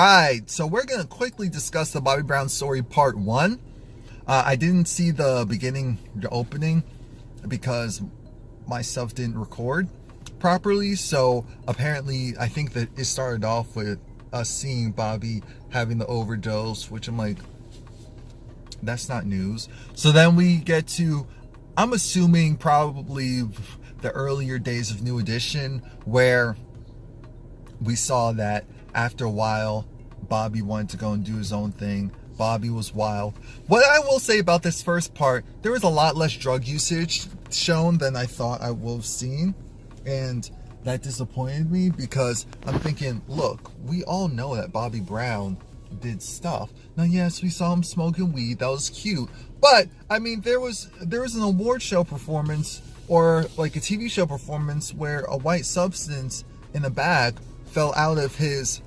right, so we're going to quickly discuss the Bobby Brown story part 1. I didn't see the beginning, the opening, because my stuff didn't record properly. So apparently, I think that it started off with us seeing Bobby having the overdose, which I'm like, that's not news. So then we get to, I'm assuming probably the earlier days of New Edition, where we saw that after a while, Bobby wanted to go and do his own thing. Bobby was wild. What I will say about this first part, there was a lot less drug usage shown than I thought I would have seen. And that disappointed me, because I'm thinking, look, we all know that Bobby Brown did stuff. Now, yes, we saw him smoking weed. That was cute. But, I mean, there was an award show performance, or like a TV show performance, where a white substance in a bag fell out of his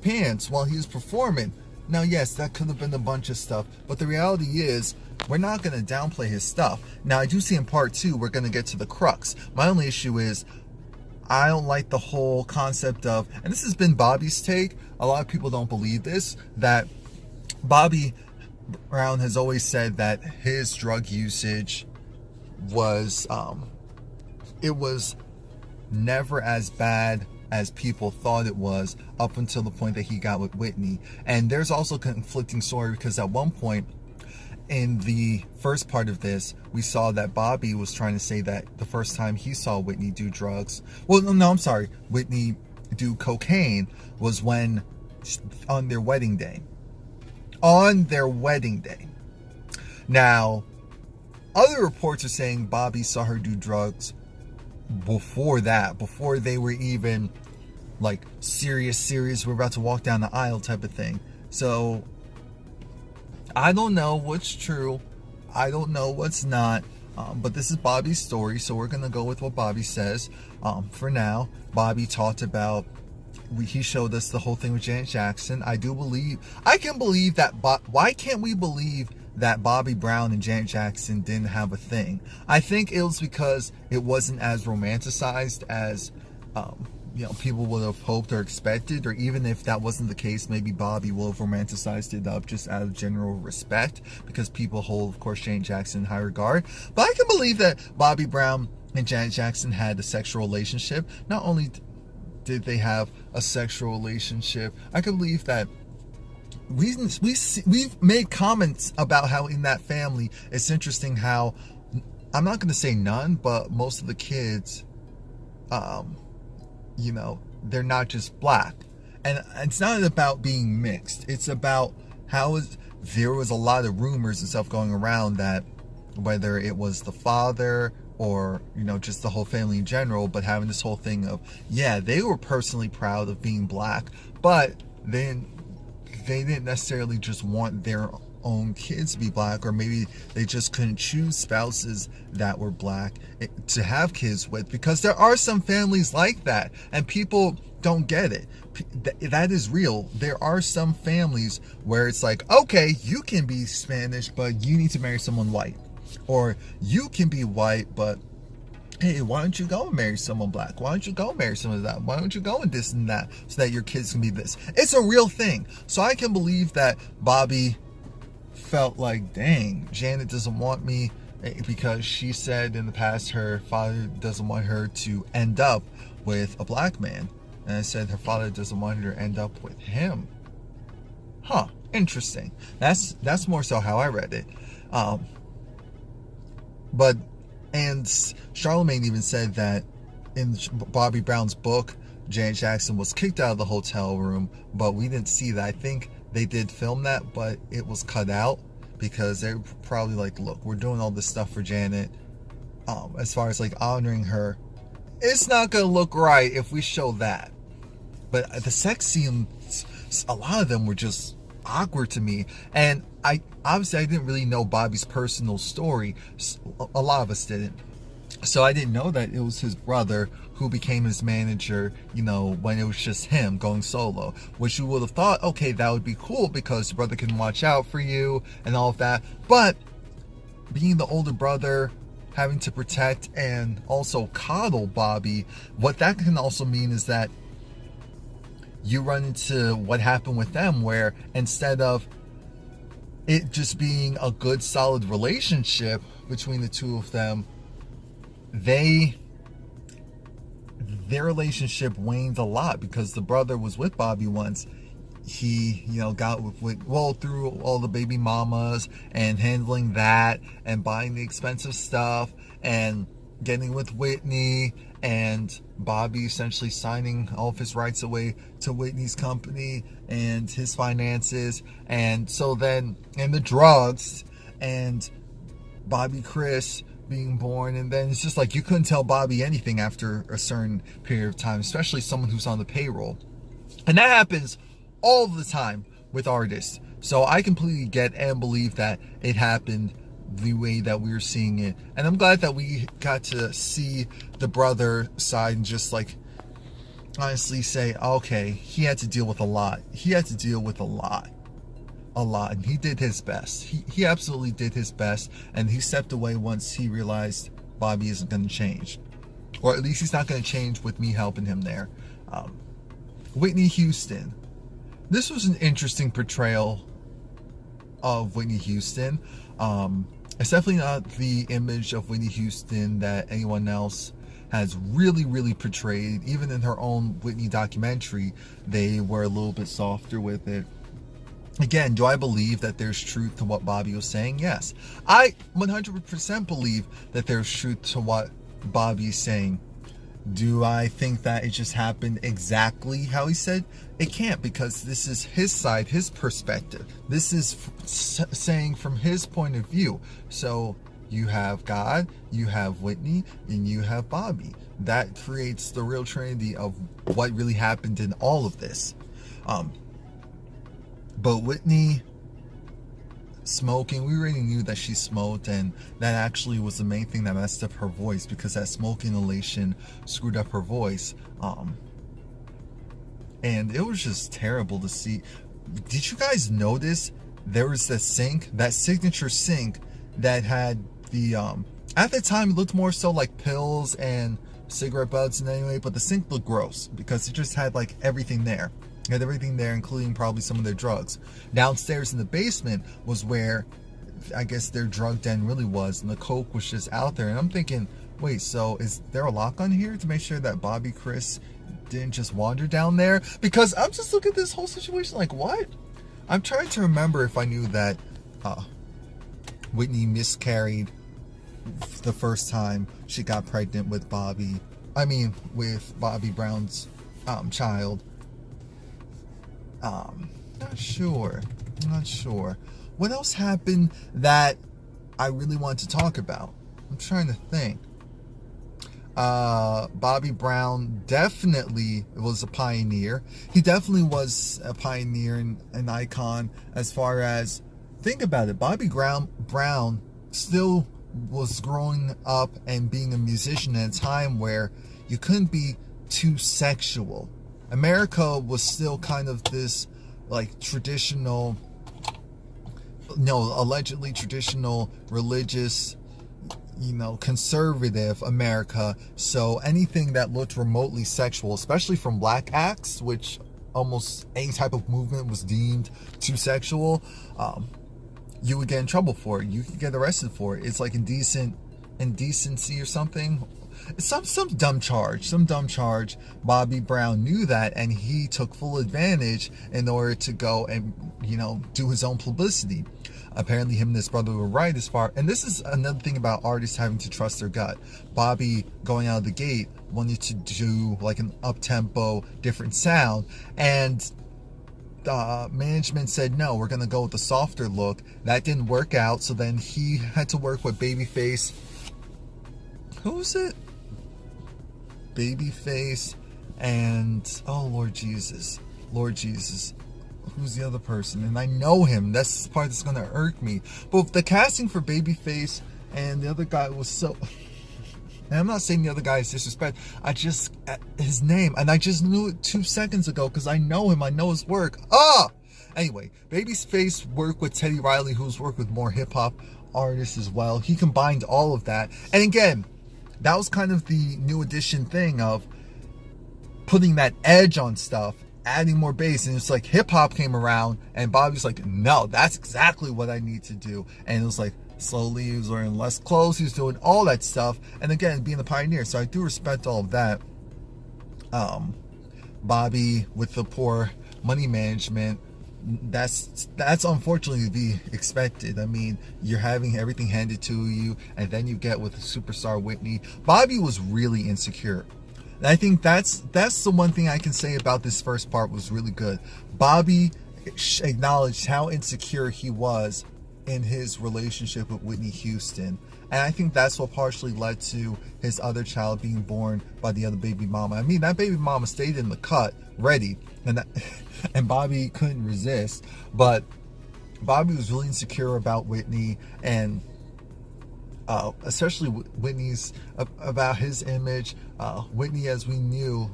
pants while he was performing. Now, yes, that could have been a bunch of stuff, but the reality is, we're not going to downplay his stuff. Now, I do see in part 2, we're going to get to the crux. My only issue is, I don't like the whole concept of, and this has been Bobby's take, a lot of people don't believe this, that Bobby Brown has always said that his drug usage was, it was never as bad as people thought it was, up until the point that he got with Whitney. And there's also conflicting story, because at one point in the first part of this, we saw that Bobby was trying to say that the first time he saw Whitney do drugs, well, no, I'm sorry, Whitney do cocaine, was when, on their wedding day. On their wedding day. Now, other reports are saying Bobby saw her do drugs before that, before they were even like serious, we're about to walk down the aisle type of thing. So I don't know what's true, I don't know what's not, but this is Bobby's story, so we're gonna go with what Bobby says. For now, Bobby talked about, he showed us the whole thing with Janet Jackson. I can believe that, why can't we believe that Bobby Brown and Janet Jackson didn't have a thing? I think it was because it wasn't as romanticized as people would have hoped or expected, or even if that wasn't the case, maybe Bobby will have romanticized it up just out of general respect, because people hold, of course, Janet Jackson in high regard. But I can believe that Bobby Brown and Janet Jackson had a sexual relationship. Not only did they have a sexual relationship, I can believe that we've made comments about how in that family, it's interesting how, I'm not going to say none, but most of the kids, they're not just black. And it's not about being mixed. It's about there was a lot of rumors and stuff going around that whether it was the father or, just the whole family in general, but having this whole thing of, yeah, they were personally proud of being black, but then they didn't necessarily just want their own kids to be black, or maybe they just couldn't choose spouses that were black to have kids with, because there are some families like that, and people don't get it. That is real. There are some families where it's like, okay, you can be Spanish, but you need to marry someone white, or you can be white, but hey, why don't you go and marry someone black? Why don't you go marry someone that? Why don't you go and this and that, so that your kids can be this? It's a real thing. So I can believe that Bobby felt like, dang, Janet doesn't want me, because she said in the past her father doesn't want her to end up with a black man. And I said her father doesn't want her to end up with him. Huh, interesting. That's more so how I read it. And Charlemagne even said that in Bobby Brown's book, Janet Jackson was kicked out of the hotel room, but we didn't see that. I think they did film that, but it was cut out, because they're probably like, look, we're doing all this stuff for Janet, as far as like honoring her, it's not gonna look right if we show that. But the sex scenes, a lot of them were just awkward to me, and I didn't really know Bobby's personal story. A lot of us didn't, so I didn't know that it was his brother who became his manager, when it was just him going solo, which you would have thought, okay, that would be cool because your brother can watch out for you and all of that. But being the older brother, having to protect and also coddle Bobby, what that can also mean is that you run into what happened with them, where instead of it just being a good solid relationship between the two of them, their relationship waned a lot because the brother was with Bobby once. He, got through all the baby mamas and handling that and buying the expensive stuff and getting with Whitney, and Bobby essentially signing all of his rights away to Whitney's company and his finances. And so then, and the drugs, and Bobby Chris being born. And then it's just like, you couldn't tell Bobby anything after a certain period of time, especially someone who's on the payroll. And that happens all the time with artists. So I completely get and believe that it happened the way that we were seeing it. And I'm glad that we got to see the brother side and just like honestly say, okay, he had to deal with a lot. He had to deal with a lot. And he did his best. He absolutely did his best. And he stepped away once he realized Bobby isn't going to change. Or at least he's not going to change with me helping him there. Whitney Houston. This was an interesting portrayal of Whitney Houston. It's definitely not the image of Whitney Houston that anyone else has really, really portrayed. Even in her own Whitney documentary, they were a little bit softer with it. Again, do I believe that there's truth to what Bobby was saying? Yes. I 100% believe that there's truth to what Bobby is saying. Do I think that it just happened exactly how he said? It can't, because this is his side, his perspective. This is saying from his point of view. So you have God, you have Whitney, and you have Bobby. That creates the real trinity of what really happened in all of this. But Whitney smoking, we already knew that she smoked, and that actually was the main thing that messed up her voice, because that smoke inhalation screwed up her voice. And it was just terrible to see. Did you guys notice there was that sink, that signature sink that had the at the time it looked more so like pills and cigarette butts and anyway, but the sink looked gross because it just had like everything there. It had everything there, including probably some of their drugs. Downstairs in the basement was where I guess their drug den really was, and the coke was just out there. And I'm thinking, wait, so is there a lock on here to make sure that Bobby Chris didn't just wander down there? Because I'm just looking at this whole situation like, what? I'm trying to remember if I knew that Whitney miscarried the first time she got pregnant with Bobby. I mean, with Bobby Brown's child. Not sure. What else happened that I really want to talk about? I'm trying to think. Bobby Brown definitely was a pioneer. He definitely was a pioneer and an icon as far as, think about it, Bobby Brown still was growing up and being a musician at a time where you couldn't be too sexual. America was still kind of this like traditional, allegedly traditional religious, conservative America. So anything that looked remotely sexual, especially from black acts, which almost any type of movement was deemed too sexual, you would get in trouble for it. You could get arrested for it. It's like indecency or something. Some dumb charge. Bobby Brown knew that, and he took full advantage in order to go and, do his own publicity. Apparently him and his brother were right as far, and this is another thing about artists having to trust their gut. Bobby, going out of the gate, wanted to do like an up-tempo, different sound, and management said, no, we're going to go with the softer look. That didn't work out, so then he had to work with Babyface. Who's it? Babyface and, oh, Lord Jesus. Who's the other person? And I know him. That's the part that's going to irk me. But the casting for Babyface and the other guy was so... And I'm not saying the other guy is disrespect. His name, and I just knew it 2 seconds ago because I know him. I know his work. Anyway, Babyface worked with Teddy Riley, who's worked with more hip-hop artists as well. He combined all of that. And again, that was kind of the new edition thing of putting that edge on stuff. adding more bass, and it's like hip hop came around, and Bobby's like, no, that's exactly what I need to do. And it was like slowly he was wearing less clothes, he was doing all that stuff, and again, being the pioneer. So I do respect all of that. Bobby with the poor money management, that's unfortunately to be expected. I mean, you're having everything handed to you, and then you get with superstar Whitney. Bobby was really insecure. And I think that's the one thing I can say about this first part was really good. Bobby acknowledged how insecure he was in his relationship with Whitney Houston. And I think that's what partially led to his other child being born by the other baby mama. I mean, that baby mama stayed in the cut, ready, and Bobby couldn't resist. But Bobby was really insecure about Whitney, and especially Whitney's, about his image. Whitney, as we knew,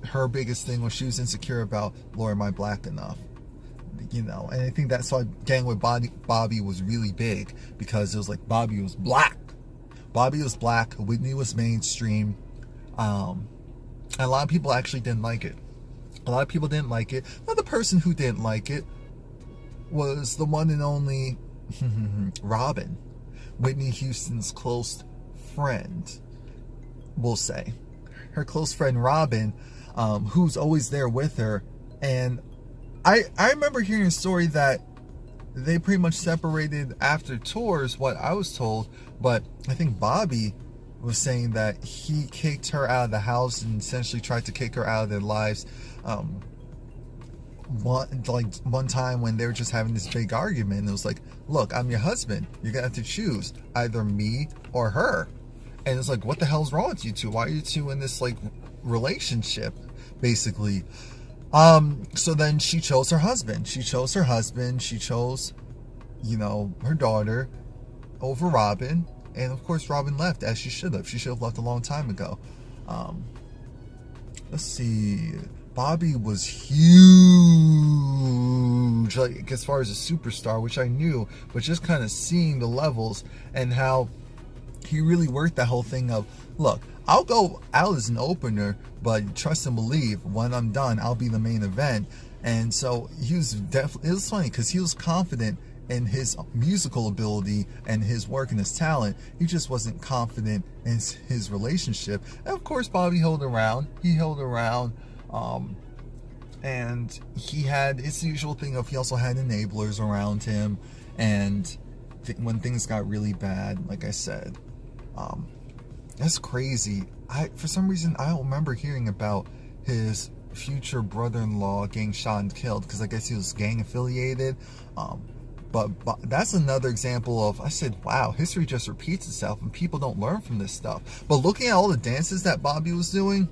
her biggest thing was she was insecure about, Lord, am I black enough? You know, and I think that's why Gang with Bobby was really big, because it was like Bobby was black. Bobby was black, Whitney was mainstream. And a lot of people actually didn't like it. A lot of people didn't like it. Another person who didn't like it was the one and only Robin, Whitney Houston's close friend, we'll say. Her close friend Robin, who's always there with her. And I remember hearing a story that they pretty much separated after tours, what I was told, but I think Bobby was saying that he kicked her out of the house and essentially tried to kick her out of their lives. One time when they were just having this big argument, it was like, look, I'm your husband. You're gonna have to choose either me or her. And it's like, what the hell's wrong with you two? Why are you two in this like relationship, basically? So then she chose her husband. She chose, you know, her daughter over Robin. And of course, Robin left, as she should have. She should have left a long time ago. Let's see. Bobby was huge, like as far as a superstar, which I knew, but just kind of seeing the levels and how he really worked that whole thing of, look, I'll go out as an opener, but trust and believe, when I'm done, I'll be the main event. And so he was definitely, it was funny because he was confident in his musical ability and his work and his talent. He just wasn't confident in his relationship. And of course, Bobby held around. He held around. And he had, it's the usual thing of, he also had enablers around him. And when things got really bad, like I said, that's crazy. For some reason, I don't remember hearing about his future brother-in-law getting shot and killed, because I guess he was gang affiliated. But that's another example of, I said, wow, history just repeats itself and people don't learn from this stuff. But looking at all the dances that Bobby was doing,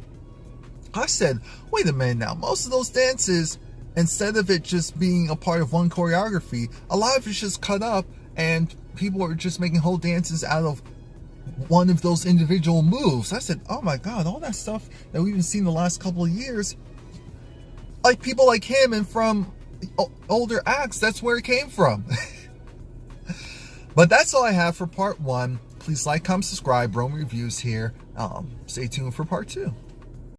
I said, wait a minute now, most of those dances, instead of it just being a part of one choreography, a lot of it's just cut up and people are just making whole dances out of one of those individual moves. I said, oh my God, all that stuff that we've been seeing the last couple of years, like people like him and from older acts, that's where it came from. But that's all I have for part one. Please like, comment, subscribe. Romie Reviews here. Stay tuned for part two.